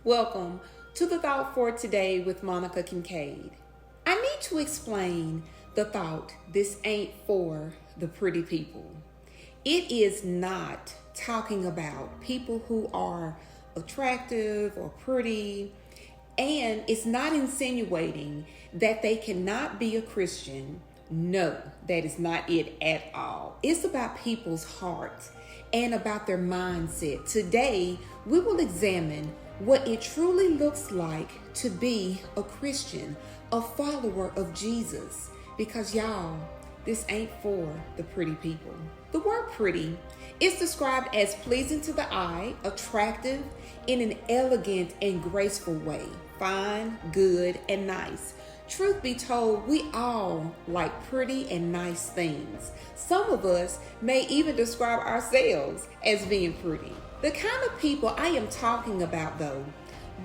Welcome to the thought for today with Monica Kincaid. I need to explain the thought, this ain't for the pretty people. It is not talking about people who are attractive or pretty, and it's not insinuating that they cannot be a Christian. No, that is not it at all. It's about people's hearts and about their mindset. Today, we will examine what it truly looks like to be a Christian, a follower of Jesus. Because y'all, this ain't for the pretty people. The word pretty is described as pleasing to the eye, attractive in an elegant and graceful way, fine, good, and nice. Truth be told, we all like pretty and nice things. Some of us may even describe ourselves as being pretty. The kind of people I am talking about, though,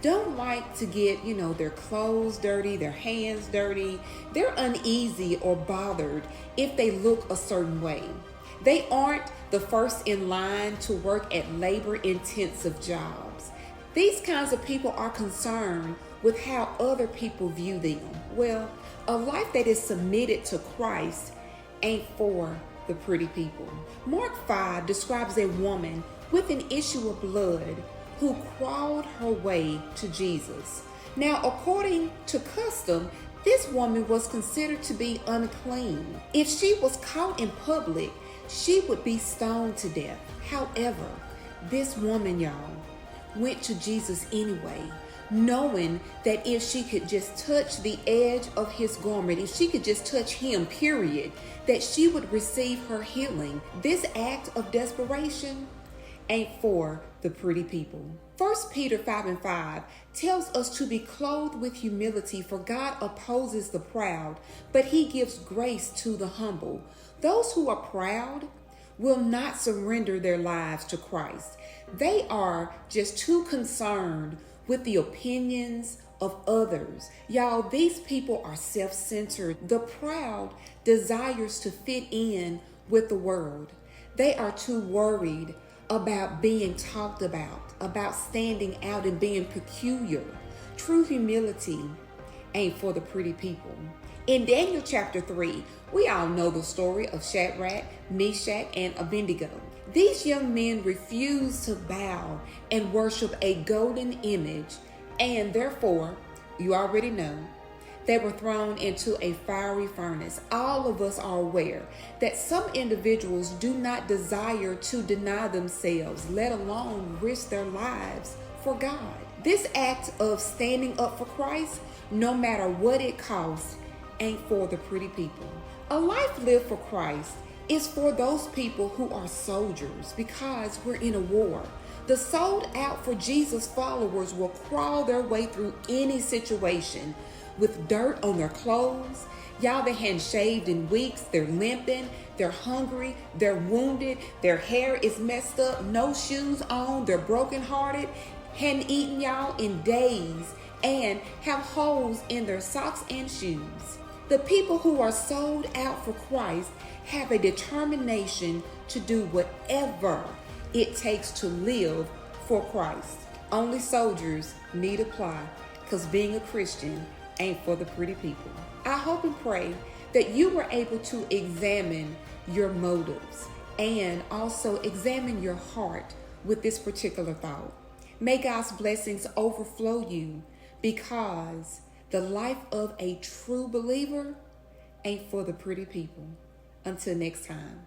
don't like to get, their clothes dirty, their hands dirty. They're uneasy or bothered if they look a certain way. They aren't the first in line to work at labor-intensive jobs. These kinds of people are concerned with how other people view them. Well, a life that is submitted to Christ ain't for the pretty people. Mark 5 describes a woman with an issue of blood who crawled her way to Jesus. Now, according to custom, this woman was considered to be unclean. If she was caught in public, she would be stoned to death. However, this woman, y'all, went to Jesus anyway, knowing that if she could just touch the edge of his garment, if she could just touch him, period, that she would receive her healing. This act of desperation ain't for the pretty people. 1 Peter 5:5 tells us to be clothed with humility, for God opposes the proud, but he gives grace to the humble. Those who are proud will not surrender their lives to Christ. They are just too concerned with the opinions of others. Y'all, these people are self-centered. The proud desires to fit in with the world. They are too worried about being talked about standing out and being peculiar. True humility ain't for the pretty people. In Daniel chapter 3, we all know the story of Shadrach, Meshach, and Abednego. These young men refused to bow and worship a golden image, and therefore, you already know, they were thrown into a fiery furnace. All of us are aware that some individuals do not desire to deny themselves, let alone risk their lives for God. This act of standing up for Christ, no matter what it costs, ain't for the pretty people. A life lived for Christ is for those people who are soldiers, because we're in a war. The sold out for Jesus followers will crawl their way through any situation with dirt on their clothes. Y'all, they hadn't shaved in weeks. They're limping. They're hungry. They're wounded. Their hair is messed up. No shoes on. They're brokenhearted. Hadn't eaten, y'all, in days, and have holes in their socks and shoes. The people who are sold out for Christ have a determination to do whatever it takes to live for Christ. Only soldiers need apply, because being a Christian ain't for the pretty people. I hope and pray that you were able to examine your motives and also examine your heart with this particular thought. May God's blessings overflow you, because the life of a true believer ain't for the pretty people. Until next time.